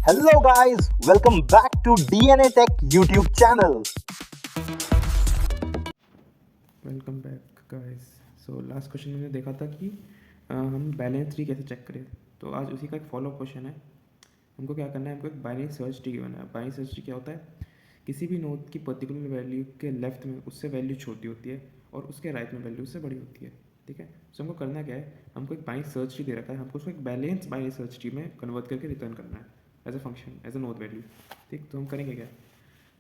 Hello guys, welcome back to DNA Tech YouTube channel. Welcome back guys. So last question मैंने देखा था कि हम बैलेंस ट्री कैसे चेक करें। तो आज उसी का एक फॉलो अप क्वेश्चन है। हमको क्या करना है, हमको एक बाइनरी सर्च ट्री बनाना है। बाइनरी सर्च ट्री क्या होता है, किसी भी नोड की पर्टिकुलर वैल्यू के लेफ्ट में उससे वैल्यू छोटी होती है और उसके राइट में वैल्यू उससे बड़ी होती है। ठीक है, सो हमको करना क्या है, हमको एक बाइनरी सर्च ट्री दे रखा है, हमको उसको एक बैलेंस बाइनरी सर्च ट्री में कन्वर्ट करके रिटर्न करना है as a function, as a node value. ठीक, तो हम करेंगे क्या,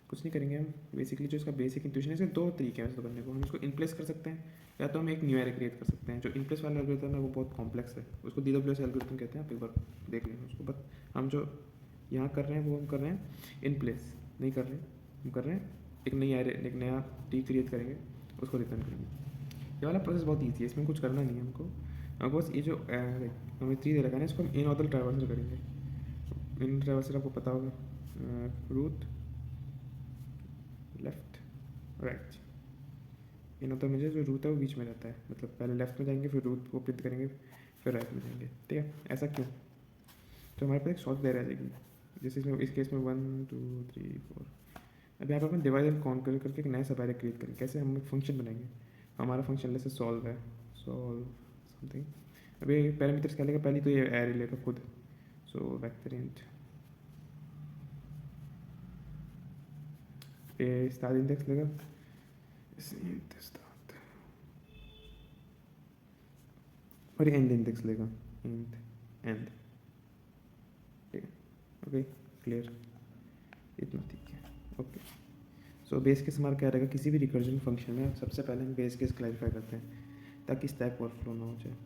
कुछ नहीं करेंगे। हम बेसिकली जो इसका बेसिक इंट्यूशन है, इसके दो तरीके हैं इसको करने को। हम इसको इनप्लेस कर सकते हैं या तो हम एक न्यू एरे क्रिएट कर सकते हैं। जो इनप्लेस वाला एल्गोरिथम है वो बहुत कॉम्प्लेक्स है, उसको DWS एल्गोरिथम कहते हैं। आप एक बार देख लेंगे उसको। बट हम जो यहाँ कर रहे हैं वो हम कर रहे हैं इनप्लेस नहीं कर रहे हैं, हम कर रहे हैं एक नई एरे, एक नया ट्री क्रिएट करेंगे, उसको रिटर्न करेंगे। ये वाला प्रोसेस बहुत ईजी है, इसमें कुछ करना नहीं है हमको बस ये जो हमें ट्री दे रखा है ना, इसको हम इन ऑर्डर ट्रैवर्सल करेंगे। इन ट्रैवर्सल आपको पता होगा, रूट लेफ्ट राइट। इन होता है मुझे जो रूट है वो बीच में रहता है, मतलब पहले लेफ्ट में जाएंगे फिर रूट को प्रिंट करेंगे फिर राइट में जाएंगे। ठीक है, ऐसा क्यों, तो हमारे पास एक शॉर्ट देर आ जाएगी। जैसे इसमें इस केस में 1 2 3 4। अब यहाँ पर अपन डिवाइड एंड कॉन्कर करके एक नया सब एरे क्रिएट करेंगे। कैसे, हम एक फंक्शन बनाएंगे। हमारा फंक्शन जैसे सॉल्व है, सॉल्व समथिंग। अभी पैरामीटर्स क्या लेगा, पहले तो ये एरे लेगा खुद। सो वेक्टर इंट ये स्टार इंडेक्स लेगा, और एंड इंडेक्स लेगा, एंड एंड। ठीक है, ओके क्लियर, इतना ठीक है। ओके, सो बेस केस हमारा क्या रहेगा, किसी भी रिकर्जन फंक्शन में सबसे पहले हम बेस केस क्लैरिफाई करते हैं ताकि स्टैक ओवरफ्लो ना हो जाए।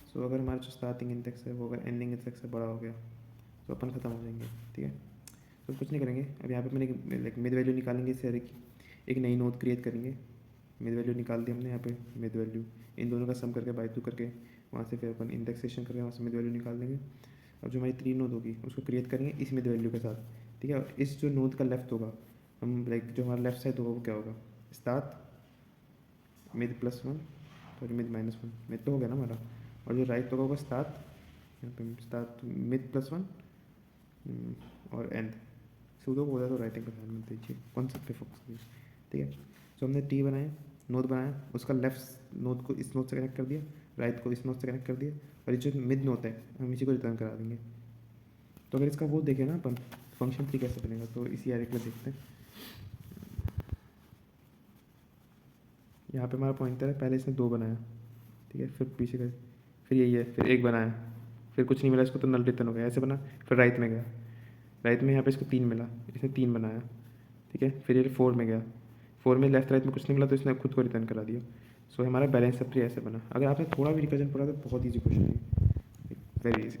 सो अगर हमारा जो स्टार्टिंग इंडेक्स है वो अगर एंडिंग इंडेक्स से बड़ा हो गया तो अपन ख़त्म हो जाएंगे। ठीक है, तो कुछ नहीं करेंगे। अब यहाँ पे मैंने लाइक मिड वैल्यू निकालेंगे, इससे एक नई नोड क्रिएट करेंगे। मिड वैल्यू निकाल दी हमने, यहाँ पे मिड वैल्यू इन दोनों का सम करके बाई 2 करके वहाँ से फिर अपन इंडेक्सेशन करके वहाँ से मिड वैल्यू निकाल देंगे। अब जो हमारी 3 नोड होगी उसको क्रिएट करेंगे इस मिड वैल्यू के साथ। ठीक है, और इस जो नोड का लेफ्ट होगा, हम लाइक जो हमारा लेफ्ट साइड होगा वो क्या होगा, start mid +1, sorry mid -1, mid तो हो गया ना हमारा। और जो राइट होगा वो स्टार्ट, यहाँ पे स्टार्ट मिड +1 और एंड। सूडो बोला तो राइटिंग का ध्यान मत दीजिए, कॉन्सेप्ट पे फोकस कीजिए। ठीक है, सो हमने टी बनाया, नोड बनाया, उसका लेफ्ट नोड को इस नोड से कनेक्ट कर दिया, राइट को इस नोड से कनेक्ट कर दिया, और ये जो मिड नोड है हम इसी को रिटर्न करा देंगे। तो अगर इसका वो देखें ना अपन फंक्शन ट्री कैसे बनेगा, तो इसी एरे में देखते हैं। यहाँ पे हमारा पॉइंटर है, पहले इसने 2 बनाया, ठीक है, फिर पीछे गए, फिर यही है, फिर 1 बनाया, फिर कुछ नहीं मिला इसको तो नल रिटर्न हो गया, ऐसे बना। फिर राइट में गया, राइट में यहाँ पे इसको 3 मिला, इसने 3 बनाया। ठीक है, फिर ये 4 में गया, 4 में लेफ्ट राइट में कुछ नहीं मिला तो इसने खुद को रिटर्न करा दिया। सो हमारा बैलेंस सब ट्री ऐसे बना। अगर आपने थोड़ा भी रिकर्जन पढ़ा तो बहुत ईजी क्वेश्चन है, वेरी इजी।